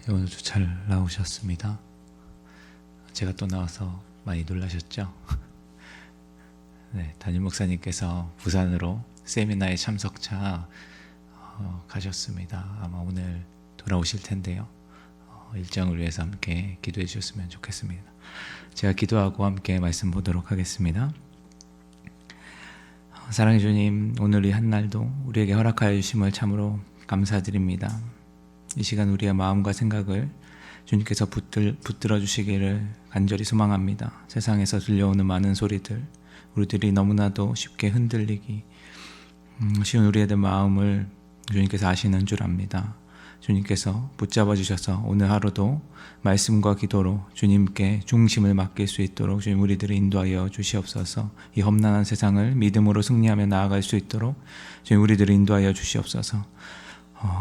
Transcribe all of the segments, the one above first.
오늘도 잘 나오셨습니다. 제가 또 나와서 많이 놀라셨죠? 네, 담임 목사님께서 부산으로 세미나에 참석차 가셨습니다. 아마 오늘 돌아오실 텐데요. 일정을 위해서 함께 기도해 주셨으면 좋겠습니다. 제가 기도하고 함께 말씀 보도록 하겠습니다. 사랑해 주님, 오늘 이 한날도 우리에게 허락하여 주심을 참으로 감사드립니다. 이 시간 우리의 마음과 생각을 주님께서 붙들어 주시기를 간절히 소망합니다. 세상에서 들려오는 많은 소리들, 우리들이 너무나도 쉽게 흔들리기 쉬운 우리의 마음을 주님께서 아시는 줄 압니다. 주님께서 붙잡아 주셔서 오늘 하루도 말씀과 기도로 주님께 중심을 맡길 수 있도록 주님 우리들을 인도하여 주시옵소서. 이 험난한 세상을 믿음으로 승리하며 나아갈 수 있도록 주님 우리들을 인도하여 주시옵소서.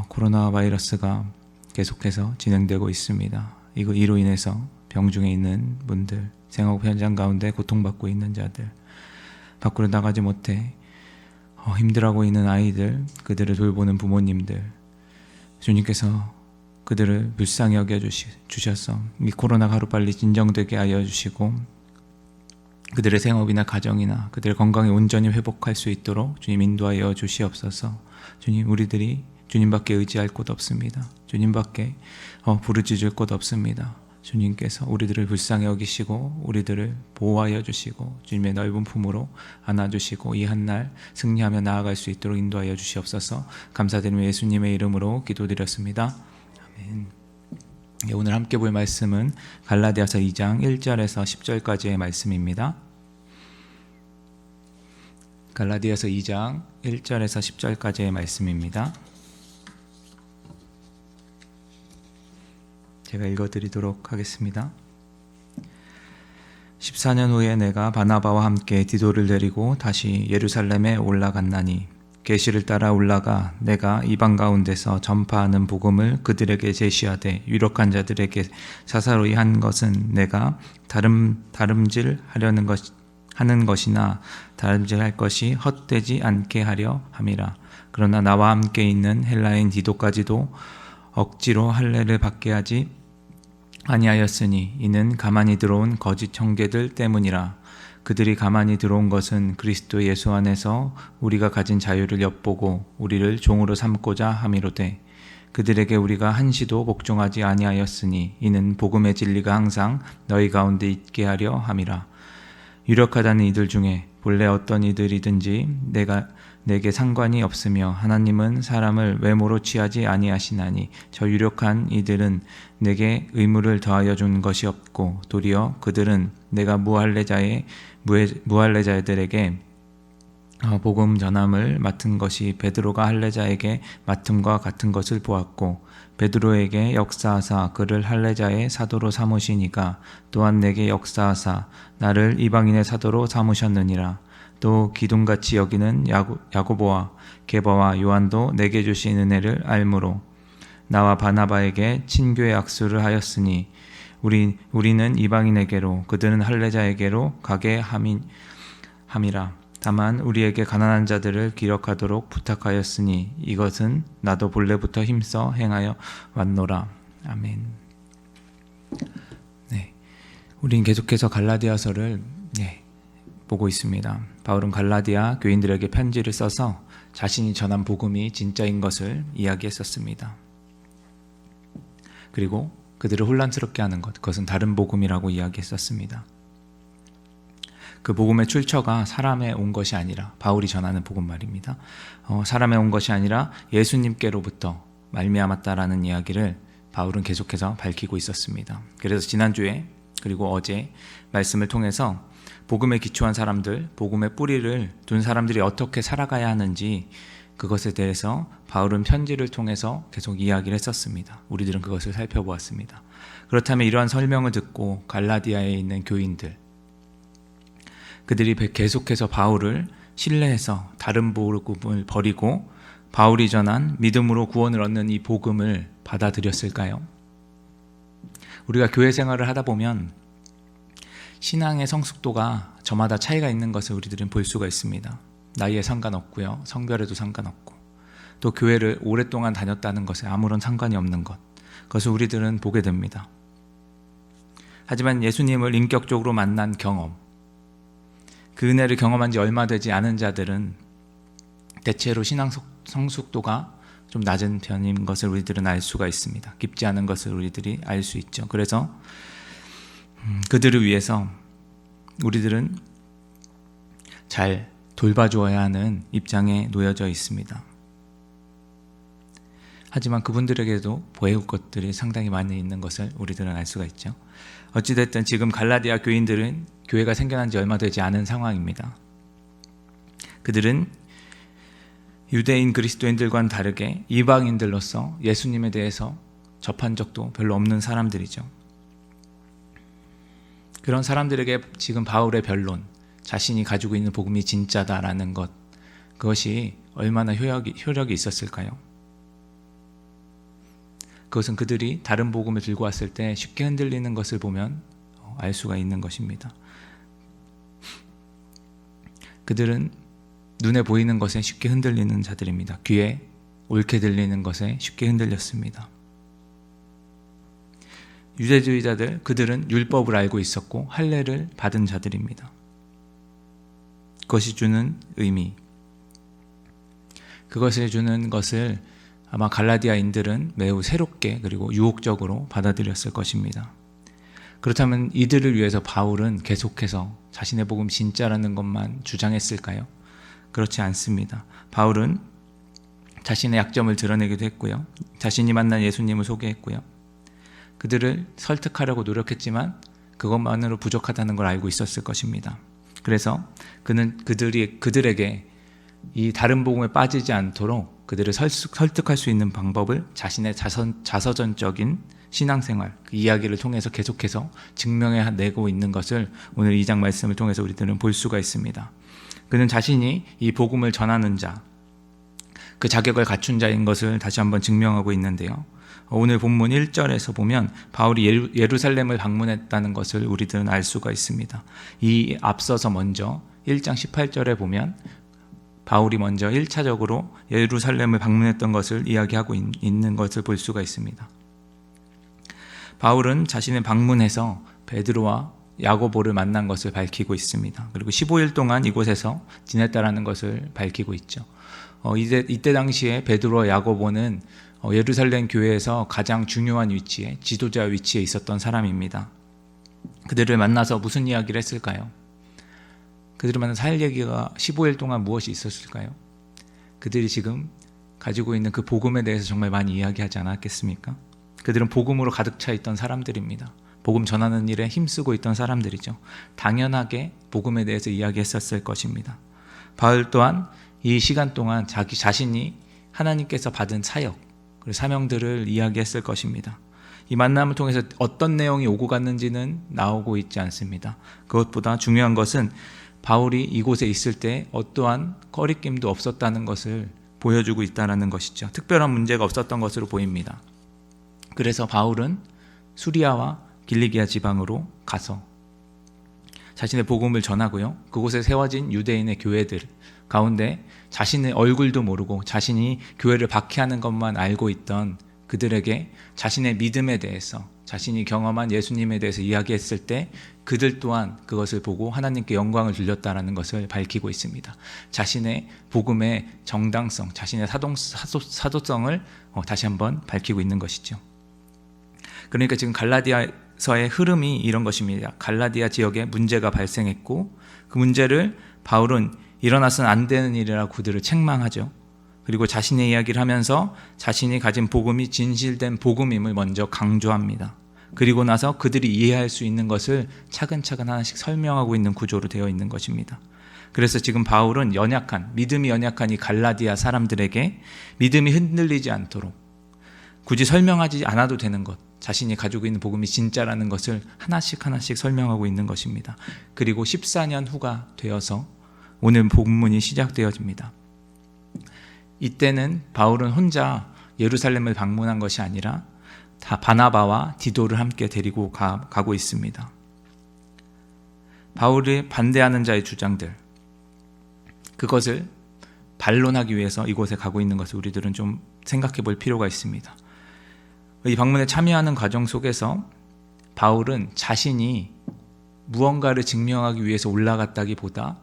코로나 바이러스가 계속해서 진행되고 있습니다. 이로 인해서 병중에 있는 분들, 생업 현장 가운데 고통받고 있는 자들, 밖으로 나가지 못해 힘들어하고 있는 아이들, 그들을 돌보는 부모님들, 주님께서 그들을 불쌍히 여겨주셔서 이 코로나가 하루빨리 진정되게 하여 주시고 그들의 생업이나 가정이나 그들의 건강이 온전히 회복할 수 있도록 주님 인도하여 주시옵소서. 주님, 우리들이 주님밖에 의지할 곳 없습니다. 주님밖에 부르짖을 곳 없습니다. 주님께서 우리들을 불쌍히 여기시고 우리들을 보호하여 주시고 주님의 넓은 품으로 안아주시고 이 한날 승리하며 나아갈 수 있도록 인도하여 주시옵소서. 감사드리며 예수님의 이름으로 기도드렸습니다. 아멘. 오늘 함께 볼 말씀은 갈라디아서 2장 1절에서 10절까지의 말씀입니다. 갈라디아서 2장 1절에서 10절까지의 말씀입니다. 제가 읽어드리도록 하겠습니다. 14년 후에 내가 바나바와 함께 디도를 데리고 다시 예루살렘에 올라갔나니 계시를 따라 올라가 내가 이방 가운데서 전파하는 복음을 그들에게 제시하되 유력한 자들에게 사사로이 한 것은 내가 다름질 하는 것이나 다름질할 것이 헛되지 않게 하려 함이라. 그러나 나와 함께 있는 헬라인 디도까지도 억지로 할례를 받게 하지 아니하였으니 이는 가만히 들어온 거짓 형제들 때문이라. 그들이 가만히 들어온 것은 그리스도 예수 안에서 우리가 가진 자유를 엿보고 우리를 종으로 삼고자 함이로되 그들에게 우리가 한시도 복종하지 아니하였으니 이는 복음의 진리가 항상 너희 가운데 있게 하려 함이라. 유력하다는 이들 중에 본래 어떤 이들이든지 내게 상관이 없으며 하나님은 사람을 외모로 취하지 아니하시나니 저 유력한 이들은 내게 의무를 더하여 준 것이 없고 도리어 그들은 내가 무할례자들에게 복음 전함을 맡은 것이 베드로가 할례자에게 맡음과 같은 것을 보았고 베드로에게 역사하사 그를 할례자의 사도로 삼으시니까 또한 내게 역사하사 나를 이방인의 사도로 삼으셨느니라. 또 기둥같이 여기는 야고보와 게바와 요한도 내게 주신 은혜를 알므로 나와 바나바에게 친교의 악수를 하였으니 우리는 이방인에게로 그들은 할례자에게로 가게 함이라. 다만 우리에게 가난한 자들을 기력하도록 부탁하였으니 이것은 나도 본래부터 힘써 행하여 왔노라. 아멘. 네, 우린 계속해서 갈라디아서를 보고 있습니다. 바울은 갈라디아 교인들에게 편지를 써서 자신이 전한 복음이 진짜인 것을 이야기했었습니다. 그리고 그들을 혼란스럽게 하는 것, 그것은 다른 복음이라고 이야기했었습니다. 그 복음의 출처가 사람에 온 것이 아니라 바울이 전하는 복음 말입니다. 사람에 온 것이 아니라 예수님께로부터 말미암았다라는 이야기를 바울은 계속해서 밝히고 있었습니다. 그래서 지난주에 그리고 어제 말씀을 통해서 복음에 기초한 사람들, 복음의 뿌리를 둔 사람들이 어떻게 살아가야 하는지 그것에 대해서 바울은 편지를 통해서 계속 이야기를 했었습니다. 우리들은 그것을 살펴보았습니다. 그렇다면 이러한 설명을 듣고 갈라디아에 있는 교인들, 그들이 계속해서 바울을 신뢰해서 다른 복음을 버리고 바울이 전한 믿음으로 구원을 얻는 이 복음을 받아들였을까요? 우리가 교회 생활을 하다 보면 신앙의 성숙도가 저마다 차이가 있는 것을 우리들은 볼 수가 있습니다. 나이에 상관없고요, 성별에도 상관없고 또 교회를 오랫동안 다녔다는 것에 아무런 상관이 없는 것, 그것을 우리들은 보게 됩니다. 하지만 예수님을 인격적으로 만난 경험, 그 은혜를 경험한 지 얼마 되지 않은 자들은 대체로 신앙 성숙도가 좀 낮은 편인 것을 우리들은 알 수가 있습니다. 깊지 않은 것을 우리들이 알 수 있죠. 그래서 그들을 위해서 우리들은 잘 돌봐주어야 하는 입장에 놓여져 있습니다. 하지만 그분들에게도 보혜울 것들이 상당히 많이 있는 것을 우리들은 알 수가 있죠. 어찌됐든 지금 갈라디아 교인들은 교회가 생겨난 지 얼마 되지 않은 상황입니다. 그들은 유대인 그리스도인들과는 다르게 이방인들로서 예수님에 대해서 접한 적도 별로 없는 사람들이죠. 그런 사람들에게 지금 바울의 변론, 자신이 가지고 있는 복음이 진짜다라는 것, 그것이 얼마나 효력이 있었을까요? 그것은 그들이 다른 복음을 들고 왔을 때 쉽게 흔들리는 것을 보면 알 수가 있는 것입니다. 그들은 눈에 보이는 것에 쉽게 흔들리는 자들입니다. 귀에 옳게 들리는 것에 쉽게 흔들렸습니다. 유대주의자들, 그들은 율법을 알고 있었고 할례를 받은 자들입니다. 그것이 주는 의미, 그것을 주는 것을 아마 갈라디아인들은 매우 새롭게 그리고 유혹적으로 받아들였을 것입니다. 그렇다면 이들을 위해서 바울은 계속해서 자신의 복음 진짜라는 것만 주장했을까요? 그렇지 않습니다. 바울은 자신의 약점을 드러내기도 했고요. 자신이 만난 예수님을 소개했고요. 그들을 설득하려고 노력했지만 그것만으로 부족하다는 걸 알고 있었을 것입니다. 그래서 그는 그들에게 이 다른 복음에 빠지지 않도록 그들을 설득할 수 있는 방법을 자신의 자서전적인 신앙생활, 그 이야기를 통해서 계속해서 증명해내고 있는 것을 오늘 2장 말씀을 통해서 우리들은 볼 수가 있습니다. 그는 자신이 이 복음을 전하는 자, 그 자격을 갖춘 자인 것을 다시 한번 증명하고 있는데요. 오늘 본문 1절에서 보면 바울이 예루살렘을 방문했다는 것을 우리들은 알 수가 있습니다. 이 앞서서 먼저 1장 18절에 보면 바울이 먼저 1차적으로 예루살렘을 방문했던 것을 이야기하고 있는 것을 볼 수가 있습니다. 바울은 자신의 방문에서 베드로와 야고보를 만난 것을 밝히고 있습니다. 그리고 15일 동안 이곳에서 지냈다라는 것을 밝히고 있죠. 이때 당시에 베드로와 야고보는 예루살렘 교회에서 가장 중요한 위치에, 지도자 위치에 있었던 사람입니다. 그들을 만나서 무슨 이야기를 했을까요? 그들을 만나서 할 얘기가 15일 동안 무엇이 있었을까요? 그들이 지금 가지고 있는 그 복음에 대해서 정말 많이 이야기하지 않았겠습니까? 그들은 복음으로 가득 차 있던 사람들입니다. 복음 전하는 일에 힘쓰고 있던 사람들이죠. 당연하게 복음에 대해서 이야기했었을 것입니다. 바울 또한 이 시간 동안 자기 자신이 하나님께서 받은 사역, 그리고 사명들을 이야기했을 것입니다. 이 만남을 통해서 어떤 내용이 오고 갔는지는 나오고 있지 않습니다. 그것보다 중요한 것은 바울이 이곳에 있을 때 어떠한 꺼리낌도 없었다는 것을 보여주고 있다는 것이죠. 특별한 문제가 없었던 것으로 보입니다. 그래서 바울은 수리아와 길리기아 지방으로 가서 자신의 복음을 전하고요. 그곳에 세워진 유대인의 교회들 가운데 자신의 얼굴도 모르고 자신이 교회를 박해하는 것만 알고 있던 그들에게 자신의 믿음에 대해서, 자신이 경험한 예수님에 대해서 이야기했을 때 그들 또한 그것을 보고 하나님께 영광을 돌렸다는 것을 밝히고 있습니다. 자신의 복음의 정당성, 자신의 사도성을 다시 한번 밝히고 있는 것이죠. 그러니까 지금 갈라디아서의 흐름이 이런 것입니다. 갈라디아 지역에 문제가 발생했고 그 문제를 바울은 일어나서는 안 되는 일이라고 그들을 책망하죠. 그리고 자신의 이야기를 하면서 자신이 가진 복음이 진실된 복음임을 먼저 강조합니다. 그리고 나서 그들이 이해할 수 있는 것을 차근차근 하나씩 설명하고 있는 구조로 되어 있는 것입니다. 그래서 지금 바울은 믿음이 연약한 이 갈라디아 사람들에게 믿음이 흔들리지 않도록 굳이 설명하지 않아도 되는 것, 자신이 가지고 있는 복음이 진짜라는 것을 하나씩 설명하고 있는 것입니다. 그리고 14년 후가 되어서 오늘 본문이 시작되어집니다. 이때는 바울은 혼자 예루살렘을 방문한 것이 아니라 다 바나바와 디도를 함께 데리고 가고 있습니다. 바울이 반대하는 자의 주장들, 그것을 반론하기 위해서 이곳에 가고 있는 것을 우리들은 좀 생각해 볼 필요가 있습니다. 이 방문에 참여하는 과정 속에서 바울은 자신이 무언가를 증명하기 위해서 올라갔다기보다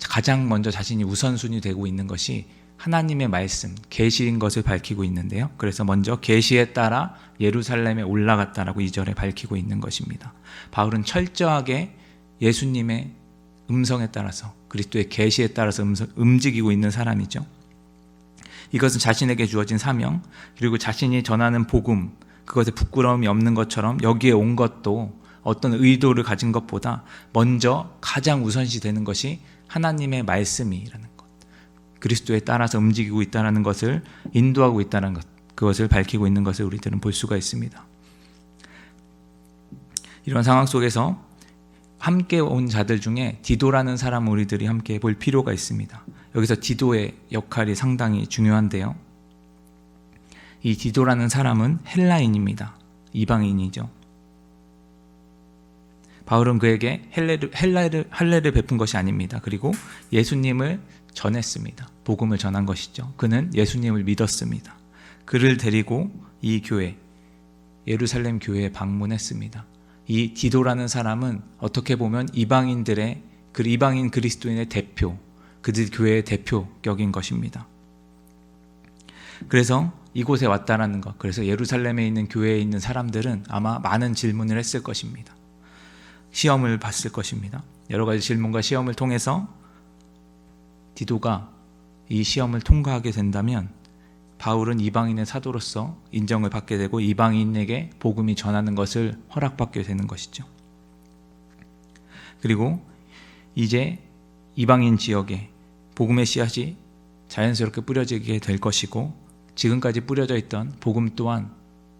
가장 먼저 자신이 우선순위 되고 있는 것이 하나님의 말씀, 계시인 것을 밝히고 있는데요. 그래서 먼저 계시에 따라 예루살렘에 올라갔다라고 2절에 밝히고 있는 것입니다. 바울은 철저하게 예수님의 음성에 따라서, 그리스도의 계시에 따라서 움직이고 있는 사람이죠. 이것은 자신에게 주어진 사명, 그리고 자신이 전하는 복음, 그것에 부끄러움이 없는 것처럼 여기에 온 것도 어떤 의도를 가진 것보다 먼저 가장 우선시 되는 것이 하나님의 말씀이라는 것, 그리스도에 따라서 움직이고 있다는 것을 인도하고 있다는 것, 그것을 밝히고 있는 것을 우리들은 볼 수가 있습니다. 이런 상황 속에서 함께 온 자들 중에 디도라는 사람을 우리들이 함께 볼 필요가 있습니다. 여기서 디도의 역할이 상당히 중요한데요. 이 디도라는 사람은 헬라인입니다. 이방인이죠. 바울은 그에게 할례를 베푼 것이 아닙니다. 그리고 예수님을 전했습니다. 복음을 전한 것이죠. 그는 예수님을 믿었습니다. 그를 데리고 이 교회, 예루살렘 교회에 방문했습니다. 이 디도라는 사람은 어떻게 보면 이방인 그리스도인의 대표, 그들 교회의 대표격인 것입니다. 그래서 이곳에 왔다라는 것, 그래서 예루살렘에 있는 교회에 있는 사람들은 아마 많은 질문을 했을 것입니다. 시험을 봤을 것입니다. 여러 가지 질문과 시험을 통해서 디도가 이 시험을 통과하게 된다면 바울은 이방인의 사도로서 인정을 받게 되고 이방인에게 복음이 전하는 것을 허락받게 되는 것이죠. 그리고 이제 이방인 지역에 복음의 씨앗이 자연스럽게 뿌려지게 될 것이고 지금까지 뿌려져 있던 복음 또한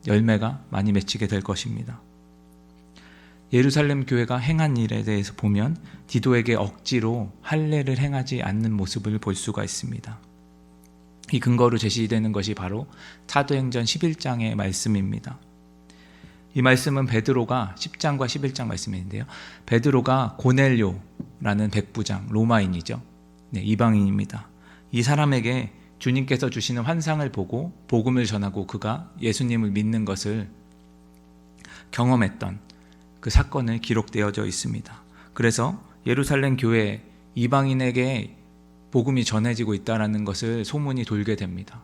열매가 많이 맺히게 될 것입니다. 예루살렘 교회가 행한 일에 대해서 보면 디도에게 억지로 할례를 행하지 않는 모습을 볼 수가 있습니다. 이 근거로 제시되는 것이 바로 사도행전 11장의 말씀입니다. 이 말씀은 베드로가 10장과 11장 말씀인데요. 베드로가 고넬료라는 백부장, 로마인이죠. 네, 이방인입니다. 이 사람에게 주님께서 주시는 환상을 보고 복음을 전하고 그가 예수님을 믿는 것을 경험했던 그 사건을 기록되어져 있습니다. 그래서 예루살렘 교회 이방인에게 복음이 전해지고 있다는 것을 소문이 돌게 됩니다.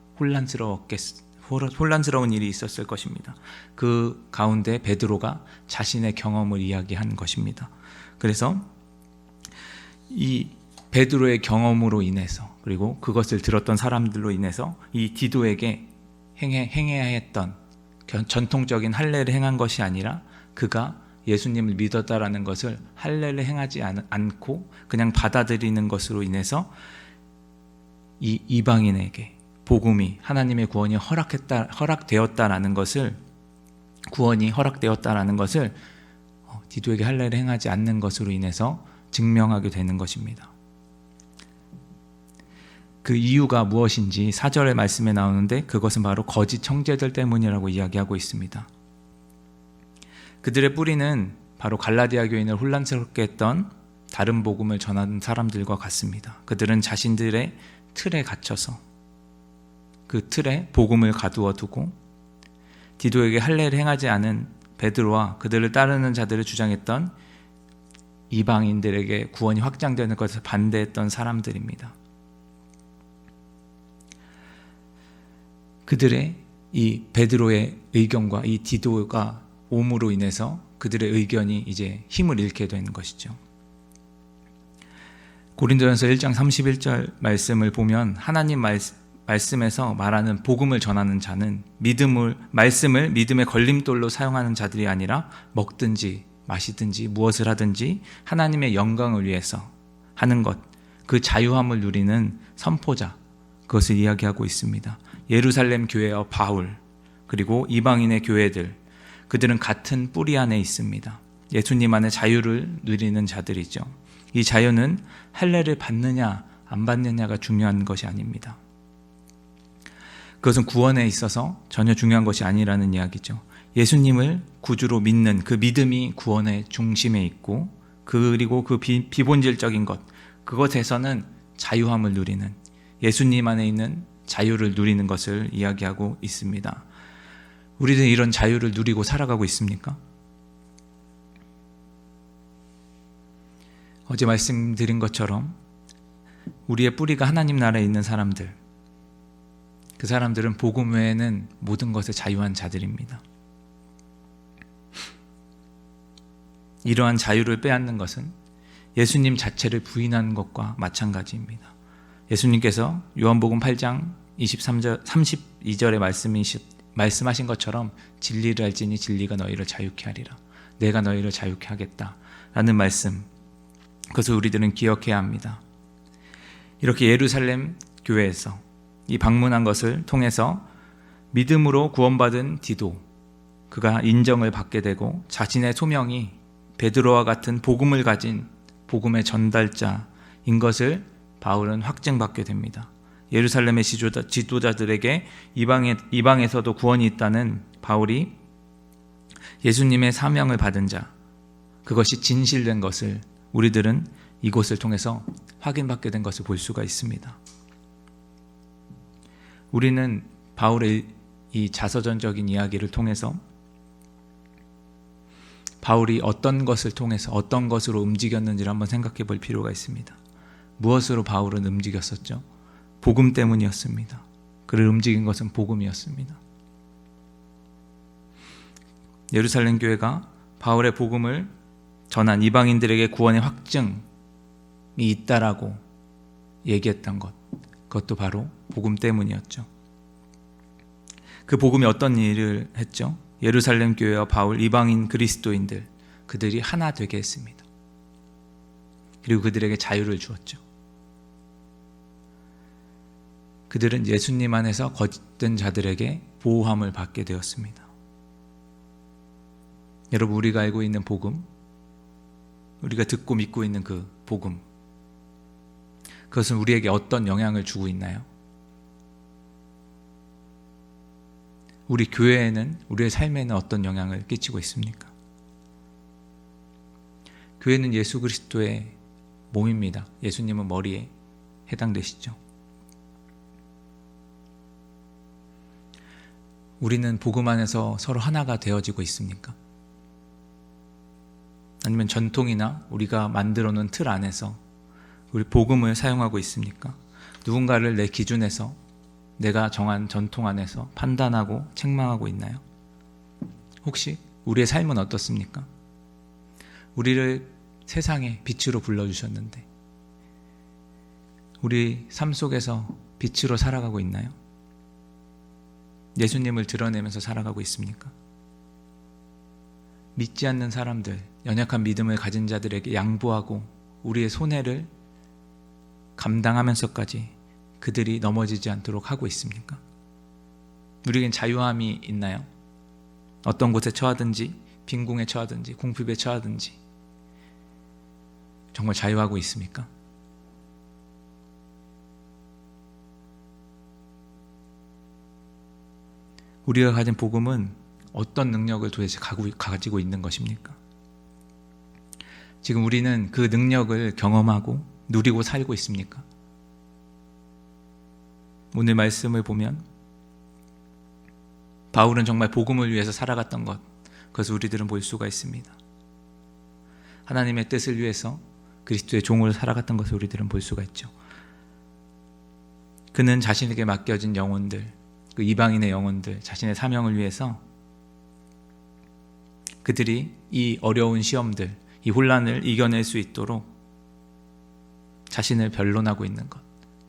혼란스러운 일이 있었을 것입니다. 그 가운데 베드로가 자신의 경험을 이야기한 것입니다. 그래서 이 베드로의 경험으로 인해서 그리고 그것을 들었던 사람들로 인해서 이 디도에게 행해야 했던 전통적인 할례를 행한 것이 아니라 그가 예수님을 믿었다라는 것을 할례를 행하지 않고 그냥 받아들이는 것으로 인해서 이 이방인에게 복음이 하나님의 구원이 허락되었다라는 것을 디도에게 할례를 행하지 않는 것으로 인해서 증명하게 되는 것입니다. 그 이유가 무엇인지 4절의 말씀에 나오는데 그것은 바로 거짓 형제들 때문이라고 이야기하고 있습니다. 그들의 뿌리는 바로 갈라디아 교인을 혼란스럽게 했던 다른 복음을 전하는 사람들과 같습니다. 그들은 자신들의 틀에 갇혀서 그 틀에 복음을 가두어 두고 디도에게 할례를 행하지 않은 베드로와 그들을 따르는 자들을 주장했던 이방인들에게 구원이 확장되는 것을 반대했던 사람들입니다. 그들의 이 베드로의 의견과 이 디도가 옴으로 인해서 그들의 의견이 이제 힘을 잃게 되는 것이죠. 고린도전서 1장 31절 말씀을 보면 하나님 말씀에서 말하는 복음을 전하는 자는 말씀을 믿음의 걸림돌로 사용하는 자들이 아니라 먹든지 마시든지 무엇을 하든지 하나님의 영광을 위해서 하는 것, 그 자유함을 누리는 선포자, 그것을 이야기하고 있습니다. 예루살렘 교회와 바울 그리고 이방인의 교회들, 그들은 같은 뿌리 안에 있습니다. 예수님 안에 자유를 누리는 자들이죠. 이 자유는 할례를 받느냐 안 받느냐가 중요한 것이 아닙니다. 그것은 구원에 있어서 전혀 중요한 것이 아니라는 이야기죠. 예수님을 구주로 믿는 그 믿음이 구원의 중심에 있고 그리고 그 비본질적인 것, 그것에서는 자유함을 누리는, 예수님 안에 있는 자유를 누리는 것을 이야기하고 있습니다. 우리는 이런 자유를 누리고 살아가고 있습니까? 어제 말씀드린 것처럼 우리의 뿌리가 하나님 나라에 있는 사람들, 그 사람들은 복음 외에는 모든 것에 자유한 자들입니다. 이러한 자유를 빼앗는 것은 예수님 자체를 부인하는 것과 마찬가지입니다. 예수님께서 요한복음 8장 32절에 말씀하신 것처럼 진리를 알지니 진리가 너희를 자유케 하리라. 내가 너희를 자유케 하겠다 라는 말씀, 그것을 우리들은 기억해야 합니다. 이렇게 예루살렘 교회에서 이 방문한 것을 통해서 믿음으로 구원받은 디도, 그가 인정을 받게 되고 자신의 소명이 베드로와 같은 복음을 가진 복음의 전달자인 것을 바울은 확증받게 됩니다. 예루살렘의 지도자들에게 이방에서도 구원이 있다는 바울이 예수님의 사명을 받은 자, 그것이 진실된 것을 우리들은 이곳을 통해서 확인받게 된 것을 볼 수가 있습니다. 우리는 바울의 이 자서전적인 이야기를 통해서 바울이 어떤 것을 통해서 어떤 것으로 움직였는지를 한번 생각해 볼 필요가 있습니다. 무엇으로 바울은 움직였었죠? 복음 때문이었습니다. 그를 움직인 것은 복음이었습니다. 예루살렘 교회가 바울의 복음을 전한 이방인들에게 구원의 확증이 있다라고 얘기했던 것, 그것도 바로 복음 때문이었죠. 그 복음이 어떤 일을 했죠? 예루살렘 교회와 바울, 이방인 그리스도인들, 그들이 하나 되게 했습니다. 그리고 그들에게 자유를 주었죠. 그들은 예수님 안에서 거짓된 자들에게 보호함을 받게 되었습니다. 여러분, 우리가 알고 있는 복음, 우리가 듣고 믿고 있는 그 복음, 그것은 우리에게 어떤 영향을 주고 있나요? 우리 교회에는, 우리의 삶에는 어떤 영향을 끼치고 있습니까? 교회는 예수 그리스도의 몸입니다. 예수님은 머리에 해당되시죠. 우리는 복음 안에서 서로 하나가 되어지고 있습니까? 아니면 전통이나 우리가 만들어 놓은 틀 안에서 우리 복음을 사용하고 있습니까? 누군가를 내 기준에서, 내가 정한 전통 안에서 판단하고 책망하고 있나요? 혹시 우리의 삶은 어떻습니까? 우리를 세상의 빛으로 불러주셨는데 우리 삶 속에서 빛으로 살아가고 있나요? 예수님을 드러내면서 살아가고 있습니까? 믿지 않는 사람들, 연약한 믿음을 가진 자들에게 양보하고 우리의 손해를 감당하면서까지 그들이 넘어지지 않도록 하고 있습니까? 우리에겐 자유함이 있나요? 어떤 곳에 처하든지, 빈궁에 처하든지, 궁핍에 처하든지 정말 자유하고 있습니까? 우리가 가진 복음은 어떤 능력을 도대체 가지고 있는 것입니까? 지금 우리는 그 능력을 경험하고 누리고 살고 있습니까? 오늘 말씀을 보면 바울은 정말 복음을 위해서 살아갔던 것, 그것을 우리들은 볼 수가 있습니다. 하나님의 뜻을 위해서 그리스도의 종으로 살아갔던 것을 우리들은 볼 수가 있죠. 그는 자신에게 맡겨진 영혼들, 그 이방인의 영혼들, 자신의 사명을 위해서 그들이 이 어려운 시험들, 이 혼란을 이겨낼 수 있도록 자신을 변론하고 있는 것,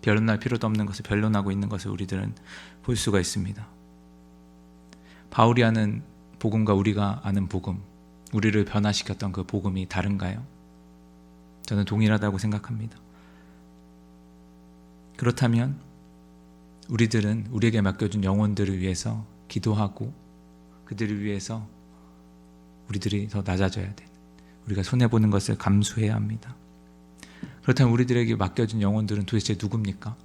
변론할 필요도 없는 것을 변론하고 있는 것을 우리들은 볼 수가 있습니다. 바울이 아는 복음과 우리가 아는 복음, 우리를 변화시켰던 그 복음이 다른가요? 저는 동일하다고 생각합니다. 그렇다면 우리들은 우리에게 맡겨준 영혼들을 위해서 기도하고 그들을 위해서 우리들이 더 낮아져야 돼. 우리가 손해보는 것을 감수해야 합니다. 그렇다면 우리들에게 맡겨진 영혼들은 도대체 누굽니까?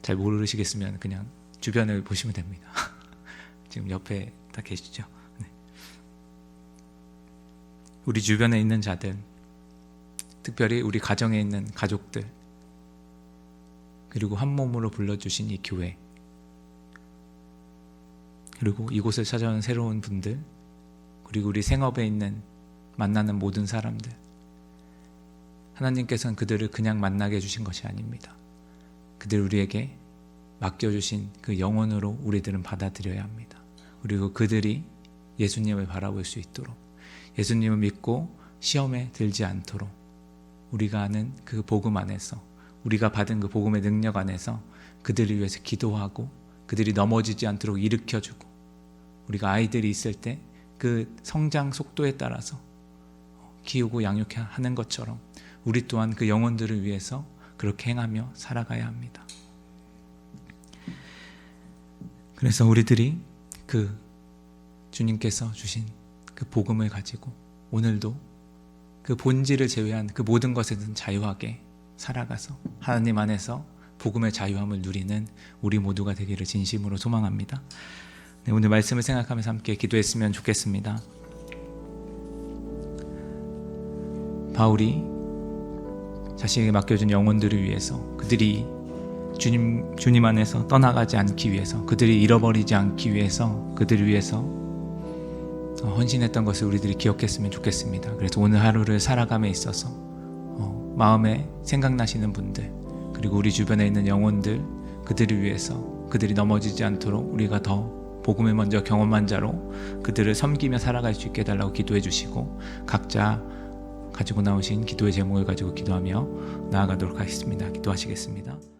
잘 모르시겠으면 그냥 주변을 보시면 됩니다. 지금 옆에 다 계시죠? 네. 우리 주변에 있는 자들, 특별히 우리 가정에 있는 가족들, 그리고 한 몸으로 불러주신 이 교회, 그리고 이곳을 찾아오는 새로운 분들, 그리고 우리 생업에 있는 만나는 모든 사람들, 하나님께서는 그들을 그냥 만나게 해주신 것이 아닙니다. 그들 우리에게 맡겨주신 그 영혼으로 우리들은 받아들여야 합니다. 그리고 그들이 예수님을 바라볼 수 있도록, 예수님을 믿고 시험에 들지 않도록, 우리가 아는 그 복음 안에서, 우리가 받은 그 복음의 능력 안에서 그들을 위해서 기도하고 그들이 넘어지지 않도록 일으켜주고, 우리가 아이들이 있을 때 그 성장 속도에 따라서 키우고 양육하는 것처럼 우리 또한 그 영혼들을 위해서 그렇게 행하며 살아가야 합니다. 그래서 우리들이 그 주님께서 주신 그 복음을 가지고 오늘도 그 본질을 제외한 그 모든 것에는 자유하게 살아가서 하나님 안에서 복음의 자유함을 누리는 우리 모두가 되기를 진심으로 소망합니다. 네, 오늘 말씀을 생각하면서 함께 기도했으면 좋겠습니다. 바울이 자신에게 맡겨준 영혼들을 위해서, 그들이 주님 안에서 떠나가지 않기 위해서, 그들이 잃어버리지 않기 위해서, 그들을 위해서 헌신했던 것을 우리들이 기억했으면 좋겠습니다. 그래서 오늘 하루를 살아감에 있어서 마음에 생각나시는 분들, 그리고 우리 주변에 있는 영혼들, 그들을 위해서 그들이 넘어지지 않도록 우리가 더 복음을 먼저 경험한 자로 그들을 섬기며 살아갈 수 있게 해달라고 기도해 주시고, 각자 가지고 나오신 기도의 제목을 가지고 기도하며 나아가도록 하겠습니다. 기도하시겠습니다.